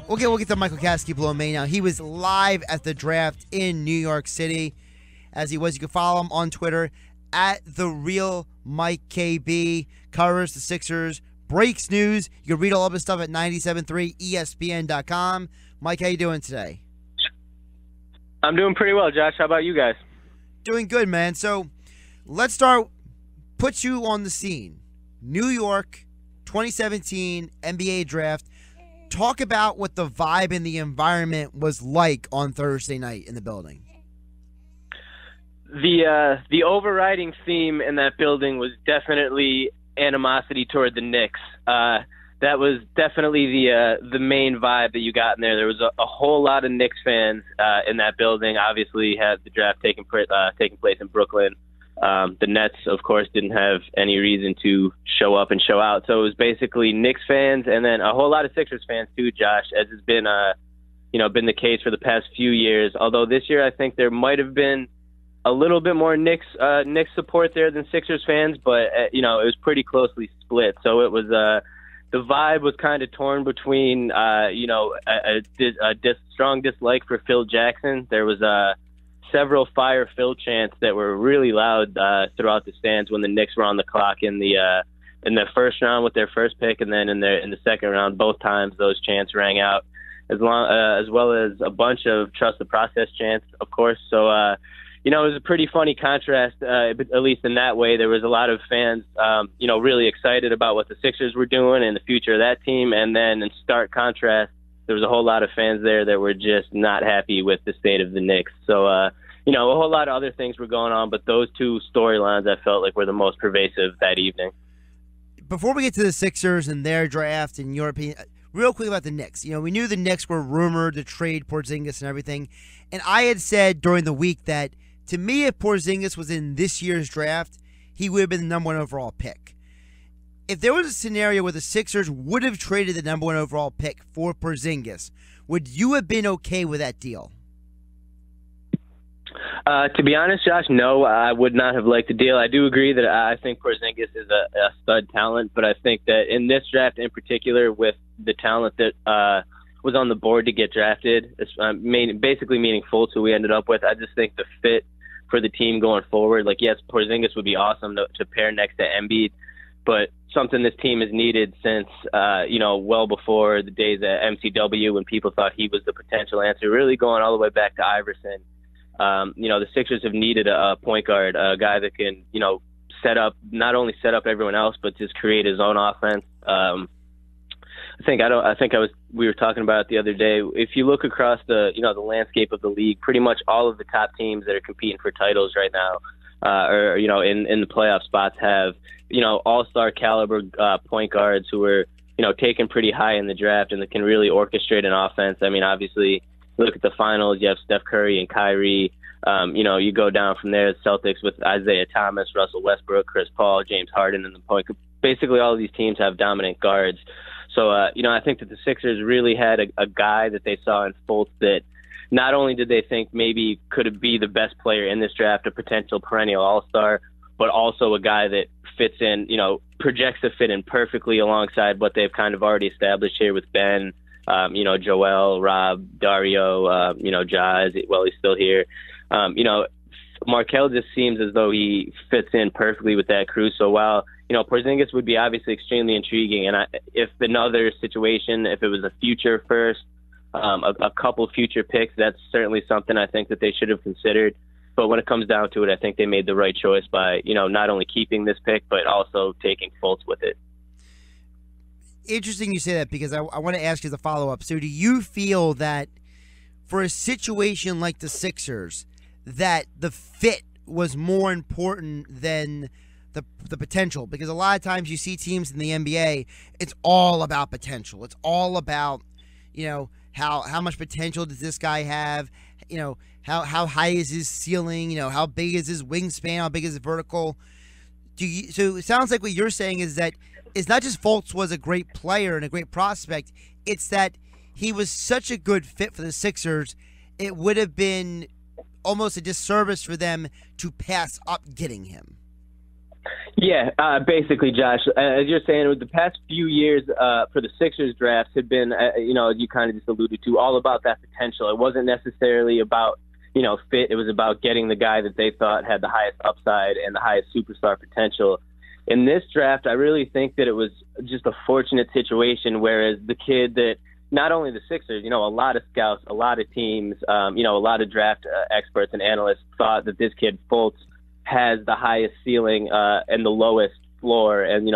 We'll get to Michael Kasky below me now. He was live at the draft in New York City, as he was. You can follow him on Twitter at the real Mike KB. Covers the Sixers, breaks news. You can read all of his stuff at 973ESPN.com. Mike, how you doing today? I'm doing pretty well, Josh. How about you guys? Doing good, man. So let's start. Put you on the scene. New York, 2017 NBA draft. Talk about what the vibe and the environment was like on Thursday night in the building. The overriding theme in that building was definitely animosity toward the Knicks. That was definitely the main vibe that you got in there. There was a whole lot of Knicks fans in that building. Obviously, had the draft taking place in Brooklyn. The Nets, of course, didn't have any reason to show up and show out. So it was basically Knicks fans and then a whole lot of Sixers fans too, Josh, as has been been the case for the past few years. Although this year I think there might have been a little bit more Knicks support there than Sixers fans, but it was pretty closely split. So it was the vibe was kind of torn between a strong dislike for Phil Jackson. There was several fire Phil chants that were really loud throughout the stands when the Knicks were on the clock in the first round with their first pick, and then in the second round, both times those chants rang out, as well as a bunch of trust the process chants, of course. So it was a pretty funny contrast, at least in that way. There was a lot of fans, really excited about what the Sixers were doing and the future of that team, and then in stark contrast, there was a whole lot of fans there that were just not happy with the state of the Knicks. So, a whole lot of other things were going on, but those two storylines I felt like were the most pervasive that evening. Before we get to the Sixers and their draft, in your opinion, real quick about the Knicks. We knew the Knicks were rumored to trade Porzingis and everything, and I had said during the week that, to me, if Porzingis was in this year's draft, he would have been the number 1 overall pick. If there was a scenario where the Sixers would have traded the number 1 overall pick for Porzingis, would you have been okay with that deal? To be honest, Josh, no, I would not have liked the deal. I do agree that I think Porzingis is a stud talent, but I think that in this draft in particular, with the talent that was on the board to get drafted, basically meaning Fultz, who we ended up with, I just think the fit for the team going forward, like, yes, Porzingis would be awesome to pair next to Embiid, but something this team has needed since, well before the days at MCW when people thought he was the potential answer, really going all the way back to Iverson. The Sixers have needed a point guard, a guy that can, not only set up everyone else, but just create his own offense. We were talking about it the other day. If you look across the landscape of the league, pretty much all of the top teams that are competing for titles right now, in the playoff spots have, all-star caliber point guards who are, taken pretty high in the draft and that can really orchestrate an offense. I mean, obviously, look at the finals, you have Steph Curry and Kyrie. You go down from there, the Celtics with Isaiah Thomas, Russell Westbrook, Chris Paul, James Harden, and the point. Basically, all of these teams have dominant guards. So, I think that the Sixers really had a guy that they saw in Fultz that not only did they think maybe could be the best player in this draft, a potential perennial all-star, but also a guy that fits in, projects to fit in perfectly alongside what they've kind of already established here with Ben, Joel, Rob, Dario, Jazz, well, he's still here. Markelle just seems as though he fits in perfectly with that crew. So while, Porzingis would be obviously extremely intriguing, and if another situation, if it was a future first, a couple future picks, that's certainly something I think that they should have considered. But when it comes down to it, I think they made the right choice by, not only keeping this pick, but also taking Fultz with it. Interesting you say that, because I want to ask you as a follow-up. So do you feel that for a situation like the Sixers, that the fit was more important than the potential? Because a lot of times you see teams in the NBA, it's all about potential. It's all about, how much potential does this guy have? How high is his ceiling? How big is his wingspan? How big is his vertical? So it sounds like what you're saying is that it's not just Fultz was a great player and a great prospect. It's that he was such a good fit for the Sixers, it would have been almost a disservice for them to pass up getting him. Yeah, basically, Josh, as you're saying, the past few years for the Sixers drafts had been, you kind of just alluded to, all about that potential. It wasn't necessarily about, fit. It was about getting the guy that they thought had the highest upside and the highest superstar potential. In this draft, I really think that it was just a fortunate situation, whereas the kid that not only the Sixers, a lot of scouts, a lot of teams, a lot of draft experts and analysts thought that this kid, Fultz, has the highest ceiling and the lowest floor and,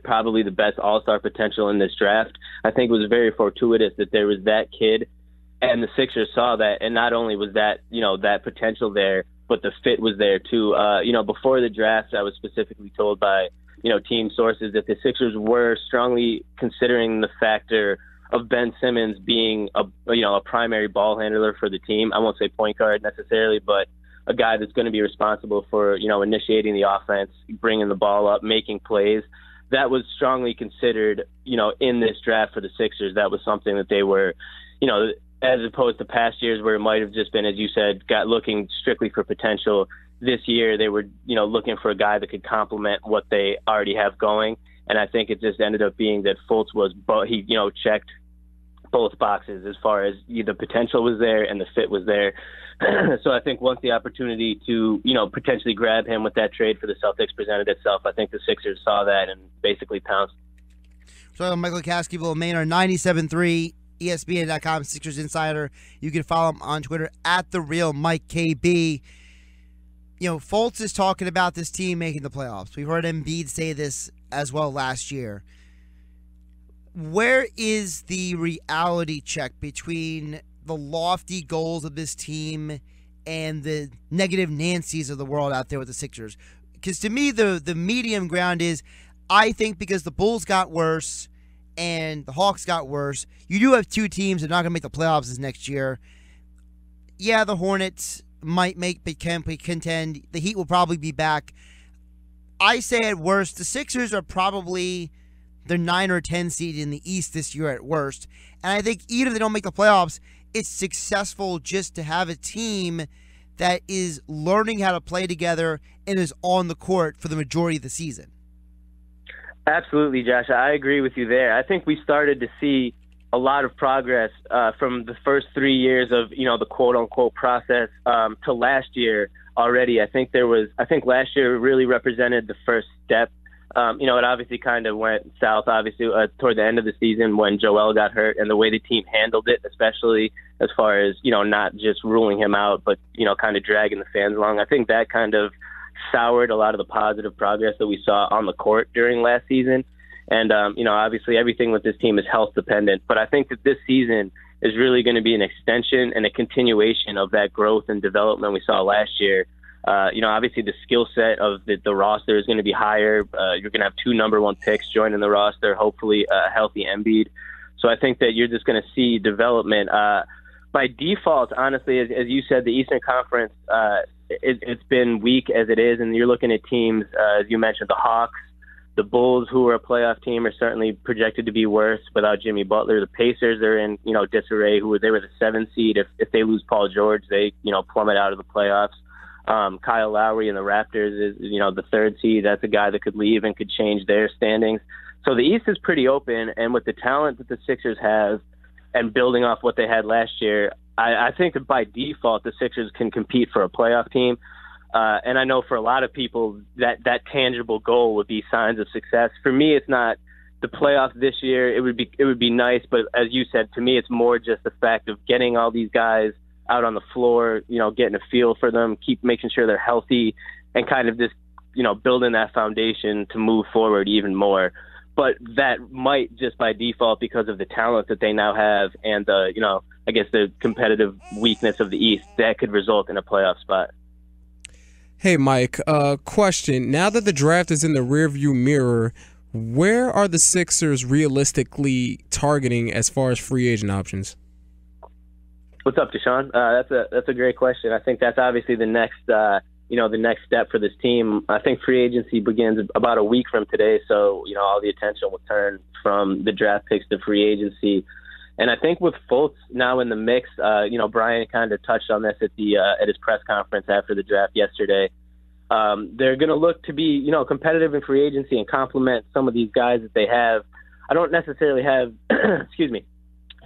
probably the best all-star potential in this draft. I think it was very fortuitous that there was that kid, and the Sixers saw that. And not only was that, that potential there, but the fit was there too. Before the draft, I was specifically told by, team sources that the Sixers were strongly considering the factor of Ben Simmons being a primary ball handler for the team. I won't say point guard necessarily, but a guy that's going to be responsible for, initiating the offense, bringing the ball up, making plays. That was strongly considered, in this draft for the Sixers. That was something that they were, as opposed to past years where it might have just been, as you said, looking strictly for potential. This year they were, looking for a guy that could complement what they already have going. And I think it just ended up being that Fultz was, he, checked both boxes as far as the potential was there and the fit was there. So I think once the opportunity to, potentially grab him with that trade for the Celtics presented itself, I think the Sixers saw that and basically pounced. So Michael Kasky, Maynard, 97.3, ESPN.com, Sixers Insider. You can follow him on Twitter at @TheRealMikeKB. Fultz is talking about this team making the playoffs. We've heard Embiid say this as well last year. Where is the reality check between the lofty goals of this team and the negative Nancys of the world out there with the Sixers? Because to me, the medium ground is, I think because the Bulls got worse and the Hawks got worse, you do have two teams that are not going to make the playoffs this next year. Yeah, the Hornets might contend. The Heat will probably be back. I say at worst, the Sixers are probably the 9 or 10 seed in the East this year at worst. And I think even if they don't make the playoffs, it's successful just to have a team that is learning how to play together and is on the court for the majority of the season. Absolutely, Josh. I agree with you there. I think we started to see a lot of progress from the first 3 years of, the quote-unquote process to last year already. I think last year really represented the first step. It obviously kind of went south, obviously, toward the end of the season when Joel got hurt, and the way the team handled it, especially as far as, not just ruling him out, but, kind of dragging the fans along. I think that kind of soured a lot of the positive progress that we saw on the court during last season. And, obviously everything with this team is health dependent, but I think that this season is really going to be an extension and a continuation of that growth and development we saw last year. Obviously the skill set of the roster is going to be higher. You're going to have 2 number 1 picks joining the roster, hopefully a healthy Embiid. So I think that you're just going to see development. By default, honestly, as you said, the Eastern Conference, it's been weak as it is, and you're looking at teams, as you mentioned, the Hawks, the Bulls, who are a playoff team, are certainly projected to be worse without Jimmy Butler. The Pacers are in, disarray. They were the 7th seed. If they lose Paul George, they, plummet out of the playoffs. Kyle Lowry and the Raptors is, the 3rd seed. That's a guy that could leave and could change their standings. So the East is pretty open, and with the talent that the Sixers have and building off what they had last year, I think that by default the Sixers can compete for a playoff team. And I know for a lot of people that tangible goal would be signs of success. For me, it's not the playoffs this year. It would be nice, but as you said, to me, it's more just the fact of getting all these guys out on the floor, getting a feel for them, keep making sure they're healthy, and kind of just, building that foundation to move forward even more. But that might just by default, because of the talent that they now have and the, I guess the competitive weakness of the East, that could result in a playoff spot. Hey, Mike, question. Now that the draft is in the rearview mirror, where are the Sixers realistically targeting as far as free agent options? What's up, Deshaun? That's a great question. I think that's obviously the next the next step for this team. I think free agency begins about a week from today, so all the attention will turn from the draft picks to free agency. And I think with Fultz now in the mix, Brian kind of touched on this at his press conference after the draft yesterday. they're going to look to be, competitive in free agency and complement some of these guys that they have. I don't necessarily have, excuse me,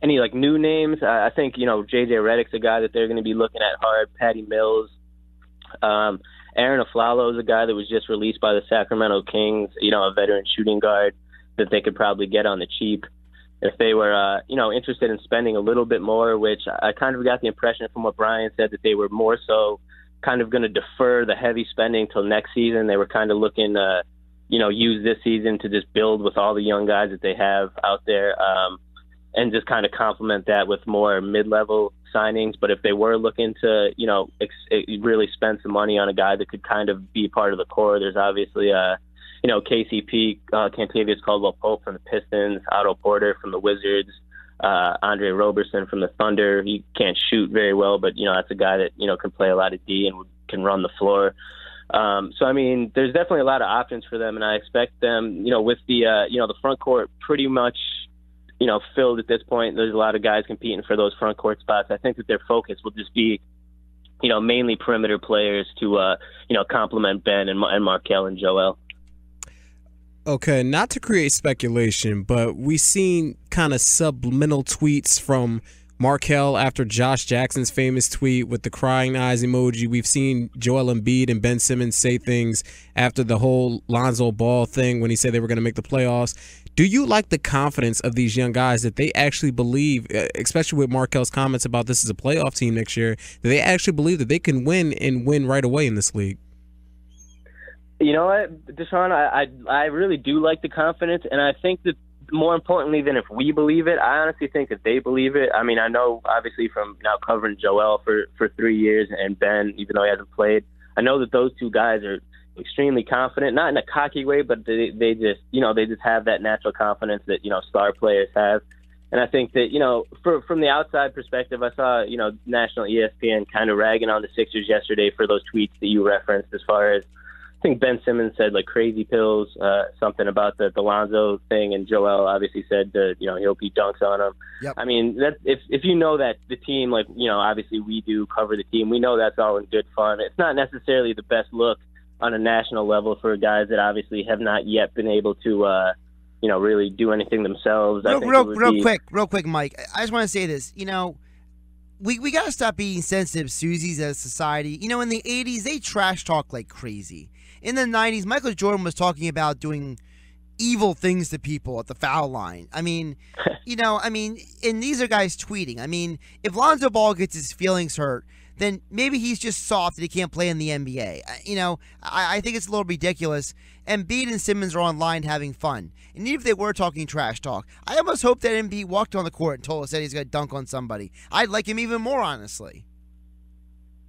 any like new names. I think, JJ Redick's a guy that they're going to be looking at hard. Patty Mills, Aaron Aflalo is a guy that was just released by the Sacramento Kings, a veteran shooting guard that they could probably get on the cheap if they were, interested in spending a little bit more, which I kind of got the impression from what Brian said that they were more so kind of going to defer the heavy spending till next season. They were kind of looking to, use this season to just build with all the young guys that they have out there, and just kind of complement that with more mid-level signings. But if they were looking to, really spend some money on a guy that could kind of be part of the core, there's obviously, KCP, Kentavious Caldwell-Pope from the Pistons, Otto Porter from the Wizards, Andre Roberson from the Thunder. He can't shoot very well, but, that's a guy that, can play a lot of D and can run the floor. So, I mean, there's definitely a lot of options for them, and I expect them, with the front court pretty much, filled at this point. There's a lot of guys competing for those front court spots. I think that their focus will just be, mainly perimeter players to, complement Ben and Markelle and Joel. Okay, not to create speculation, but we've seen kind of subliminal tweets from Markelle after Josh Jackson's famous tweet with the crying eyes emoji. We've seen Joel Embiid and Ben Simmons say things after the whole Lonzo Ball thing when he said they were going to make the playoffs. Do you like the confidence of these young guys that they actually believe, especially with Markelle's comments about this is a playoff team next year, that they actually believe that they can win and win right away in this league? You know what, Deshaun, I really do like the confidence, and I think that more importantly than if we believe it, I honestly think that they believe it. I mean, I know obviously from now covering Joel for 3 years and Ben, even though he hasn't played, I know that those two guys are extremely confident, not in a cocky way, but they just, they just have that natural confidence that, star players have. And I think that, from the outside perspective, I saw, national ESPN kind of ragging on the Sixers yesterday for those tweets that you referenced as far as, I think Ben Simmons said like crazy pills, something about the Lonzo thing, and Joel obviously said that he hope he dunks on him. Yep. I mean, that if you know that the team, like obviously we do cover the team, we know that's all in good fun. It's not necessarily the best look on a national level for guys that obviously have not yet been able to really do anything themselves. Real quick, Mike. I just want to say this. We got to stop being sensitive Susies as a society. In the 80s, they trash talk like crazy. In the 90s, Michael Jordan was talking about doing evil things to people at the foul line. I mean, and these are guys tweeting. I mean, if Lonzo Ball gets his feelings hurt, then maybe he's just soft and he can't play in the NBA. I think it's a little ridiculous. Embiid and Simmons are online having fun. And even if they were talking trash talk, I almost hope that Embiid walked on the court and told us that he's going to dunk on somebody. I'd like him even more, honestly.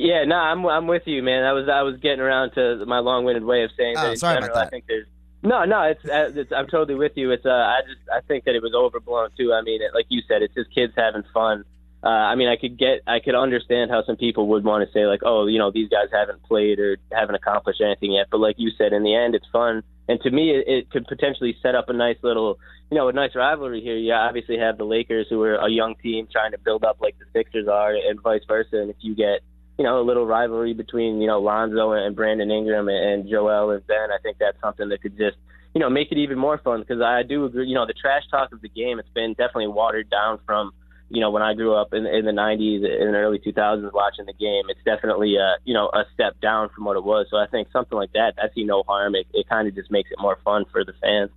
Yeah, no, I'm with you, man. I was getting around to my long-winded way of saying that. Sorry about that. I think there's it's I'm totally with you. It's I think that it was overblown too. I mean, like you said, it's just kids having fun. I mean, I could understand how some people would want to say like, oh, these guys haven't played or haven't accomplished anything yet. But like you said, in the end, it's fun. And to me, it could potentially set up a nice little, a nice rivalry here. You obviously have the Lakers, who are a young team trying to build up like the Sixers are, and vice versa. And if you get, a little rivalry between, Lonzo and Brandon Ingram and Joel and Ben, I think that's something that could just, make it even more fun. Because I do agree, the trash talk of the game, it's been definitely watered down from, when I grew up in the 90s and early 2000s watching the game. It's definitely, a step down from what it was. So I think something like that, I see no harm. It kind of just makes it more fun for the fans.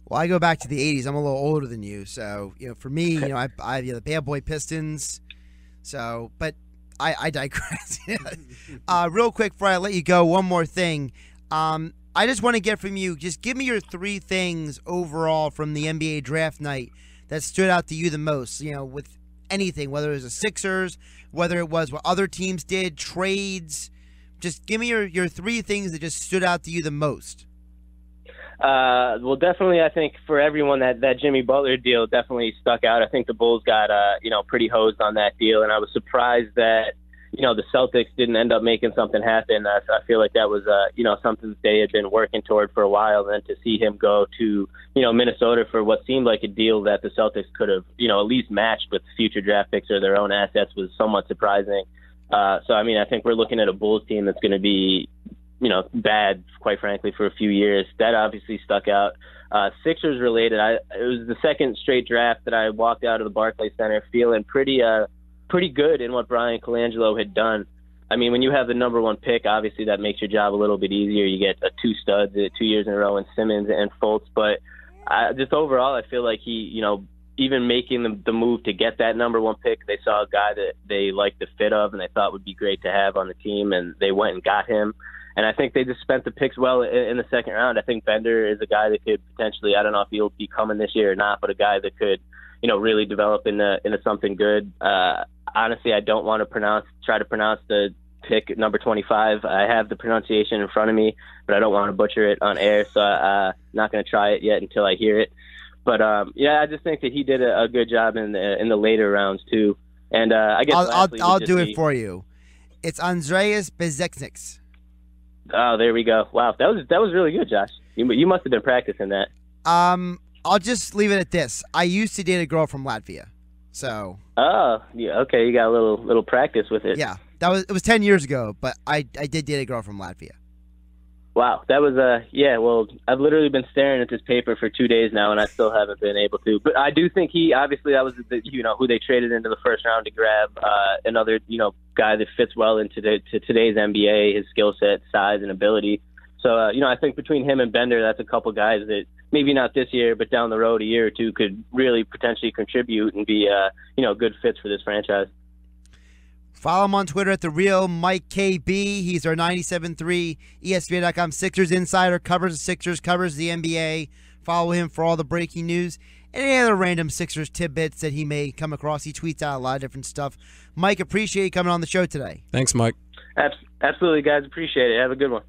Well, I go back to the 80s. I'm a little older than you. So, for me, I have the Bad Boy Pistons. So, but I digress. Real quick before I let you go, one more thing. I just want to get from you, just give me your 3 things overall from the NBA draft night that stood out to you the most, with anything, whether it was the Sixers, whether it was what other teams did, trades. Just give me your 3 things that just stood out to you the most. Well, definitely, I think for everyone that Jimmy Butler deal definitely stuck out. I think the Bulls got, pretty hosed on that deal, and I was surprised that, the Celtics didn't end up making something happen. I feel like that was, something that they had been working toward for a while. And then to see him go to, Minnesota for what seemed like a deal that the Celtics could have, at least matched with future draft picks or their own assets was somewhat surprising. So, I mean, I think we're looking at a Bulls team that's going to be bad, quite frankly, for a few years. That obviously stuck out. Sixers related, it was the second straight draft that I walked out of the Barclays Center feeling pretty good in what Brian Colangelo had done. I mean, when you have the number one pick, obviously that makes your job a little bit easier. You get two studs 2 years in a row in Simmons and Fultz. But just overall, I feel like he, even making the move to get that number one pick, they saw a guy that they liked the fit of and they thought would be great to have on the team, and they went and got him. And I think they just spent the picks well in the second round. I think Bender is a guy that could potentially, I don't know if he'll be coming this year or not, but a guy that could, really develop into something good. Honestly, I don't want to try to pronounce the pick number 25. I have the pronunciation in front of me, but I don't want to butcher it on air, so I'm not going to try it yet until I hear it. But I just think that he did a good job in the later rounds too. And I guess I'll do it for you. It's Andreas Bezeksniks. Oh, there we go. Wow, that was really good, Josh. You must have been practicing that. I'll just leave it at this. I used to date a girl from Latvia, so. Oh, yeah. Okay, you got a little practice with it. Yeah, it was 10 years ago, but I did date a girl from Latvia. Wow, that was well, I've literally been staring at this paper for 2 days now, and I still haven't been able to. But I do think that was who they traded into the first round to grab another guy that fits well into today's NBA, his skill set, size, and ability. So I think between him and Bender, that's a couple guys that maybe not this year, but down the road a year or two could really potentially contribute and be good fits for this franchise. Follow him on Twitter at @TheRealMikeKB. He's our 97.3 ESPN.com Sixers insider, covers the Sixers, covers the NBA. Follow him for all the breaking news and any other random Sixers tidbits that he may come across. He tweets out a lot of different stuff. Mike, appreciate you coming on the show today. Thanks, Mike. Absolutely, guys. Appreciate it. Have a good one.